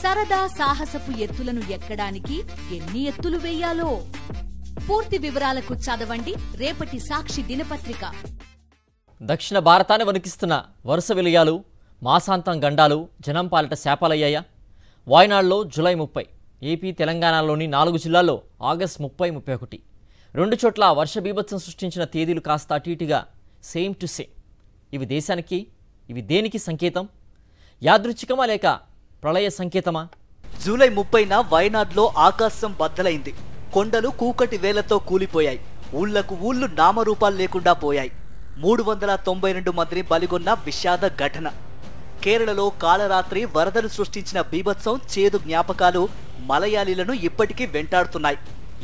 సరదా సాహసపు ఎత్తులను ఎక్కడానికి ఎన్ని ఎత్తులు వేయాలో పూర్తి వివరాలకు చదవండి రేపటి సాక్షి దినపత్రిక. దక్షిణ భారతాన్ని వణికిస్తున్న వరుస విలయాలు, మాసాంతం గండాలు జనం పాలిట శాపాలయ్యాయా? వాయనాడులో జూలై 30, ఏపీ తెలంగాణలోని 4 జిల్లాల్లో ఆగస్టు 30, 31, 2 చోట్ల వర్ష బీభత్సం సృష్టించిన తేదీలు కాస్త అటు ఇటుగా సేమ్ టు సేమ్. ఇవి దేశానికి, ఇవి దేనికి సంకేతం? యాదృచ్ఛికమా లేక ప్రళయ సంకేతమా? జూలై 30న వయనాడ్లో ఆకాశం బద్దలైంది. కొండలు కూకటి వేలతో కూలిపోయాయి. ఊళ్లకు ఊళ్లు నామరూపాలు లేకుండా పోయాయి. 392 మందిని బలిగొన్న విషాద ఘటన. కేరళలో కాలరాత్రి వరదలు సృష్టించిన బీభత్సం చేదు జ్ఞాపకాలు మలయాళీలను ఇప్పటికీ వెంటాడుతున్నాయి.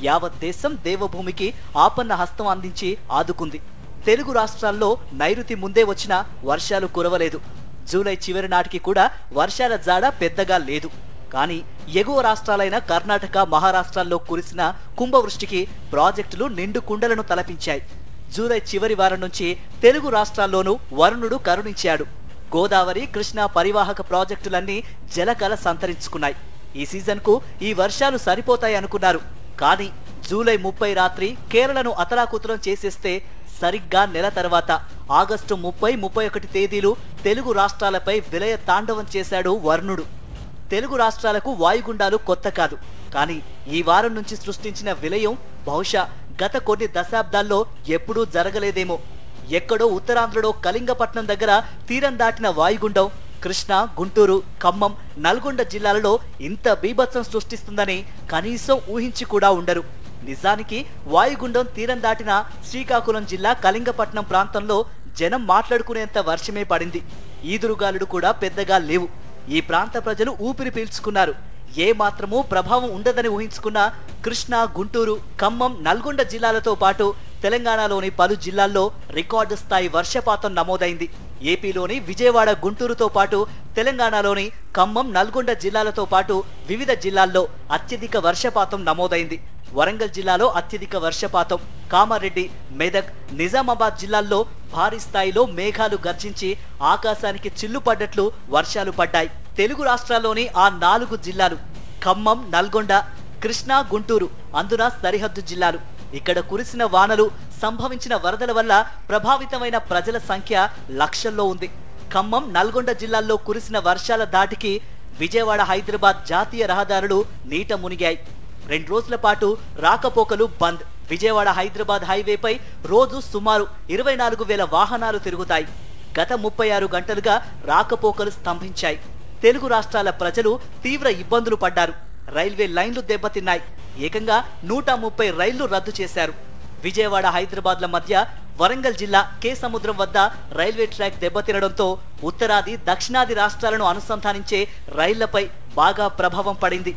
యావత్ దేశం దేవభూమికి ఆపన్న హస్తం అందించి ఆదుకుంది. తెలుగు రాష్ట్రాల్లో నైరుతి ముందే వచ్చినా వర్షాలు కురవలేదు. జూలై చివరి నాటికి కూడా వర్షాల జాడ పెద్దగా లేదు. కానీ ఎగువ రాష్ట్రాలైన కర్ణాటక, మహారాష్ట్రాల్లో కురిసిన కుంభవృష్టికి ప్రాజెక్టులు నిండు కుండలను తలపించాయి. జూలై చివరి వారం నుంచి తెలుగు రాష్ట్రాల్లోనూ వరుణుడు కరుణించాడు. గోదావరి, కృష్ణా పరివాహక ప్రాజెక్టులన్నీ జలకల సంతరించుకున్నాయి. ఈ సీజన్కు ఈ వర్షాలు సరిపోతాయి అనుకున్నారు. కానీ జూలై 30 రాత్రి కేరళను అతలాకుతలం చేసేస్తే సరిగ్గా నెల తర్వాత ఆగస్టు 30, 31 తేదీలు తెలుగు రాష్ట్రాలపై విలయ తాండవం చేశాడు వరుణుడు. తెలుగు రాష్ట్రాలకు వాయుగుండాలు కొత్త కాదు. కానీ ఈ వారం నుంచి సృష్టించిన విలయం బహుశా గత కొన్ని దశాబ్దాల్లో ఎప్పుడూ జరగలేదేమో. ఎక్కడో ఉత్తరాంధ్రలో కళింగపట్నం దగ్గర తీరం దాటిన వాయుగుండం కృష్ణా, గుంటూరు, ఖమ్మం, నల్గొండ జిల్లాలలో ఇంత బీభత్సం సృష్టిస్తుందని కనీసం ఊహించి కూడా ఉండరు. నిజానికి వాయుగుండం తీరం దాటిన శ్రీకాకుళం జిల్లా కళింగపట్నం ప్రాంతంలో జనం మాట్లాడుకునేంత వర్షమే పడింది. ఈదురుగాలుడు కూడా పెద్దగా లేవు. ఈ ప్రాంత ప్రజలు ఊపిరి పీల్చుకున్నారు. ఏ మాత్రమూ ప్రభావం ఉండదని ఊహించుకున్న కృష్ణా, గుంటూరు, ఖమ్మం, నల్గొండ జిల్లాలతో పాటు తెలంగాణలోని పలు జిల్లాల్లో రికార్డు స్థాయి వర్షపాతం నమోదైంది. ఏపీలోని విజయవాడ, గుంటూరుతో పాటు తెలంగాణలోని ఖమ్మం, నల్గొండ జిల్లాలతో పాటు వివిధ జిల్లాల్లో అత్యధిక వర్షపాతం నమోదైంది. వరంగల్ జిల్లాలో అత్యధిక వర్షపాతం, కామారెడ్డి, మెదక్, నిజామాబాద్ జిల్లాల్లో భారీ స్థాయిలో మేఘాలు గర్జించి ఆకాశానికి చిల్లు పడ్డట్లు వర్షాలు పడ్డాయి. తెలుగు రాష్ట్రాల్లోని ఆ 4 జిల్లాలు ఖమ్మం, నల్గొండ, కృష్ణా, గుంటూరు అందున సరిహద్దు జిల్లాలు. ఇక్కడ కురిసిన వానలు, సంభవించిన వరదల వల్ల ప్రభావితమైన ప్రజల సంఖ్య లక్షల్లో ఉంది. ఖమ్మం, నల్గొండ జిల్లాల్లో కురిసిన వర్షాల దాటికి విజయవాడ, హైదరాబాద్ జాతీయ రహదారులు నీట మునిగాయి. 2 రోజుల పాటు రాకపోకలు బంద్. విజయవాడ, హైదరాబాద్ హైవేపై రోజు సుమారు 24,000 వాహనాలు తిరుగుతాయి. గత 36 గంటలుగా రాకపోకలు స్తంభించాయి. తెలుగు రాష్ట్రాల ప్రజలు తీవ్ర ఇబ్బందులు పడ్డారు. రైల్వే లైన్లు దెబ్బతిన్నాయి. ఏకంగా 130 రైళ్లు రద్దు చేశారు. విజయవాడ, హైదరాబాద్ల మధ్య వరంగల్ జిల్లా కే సముద్రం వద్ద రైల్వే ట్రాక్ దెబ్బతినడంతో ఉత్తరాది, దక్షిణాది రాష్ట్రాలను అనుసంధానించే రైళ్లపై బాగా ప్రభావం పడింది.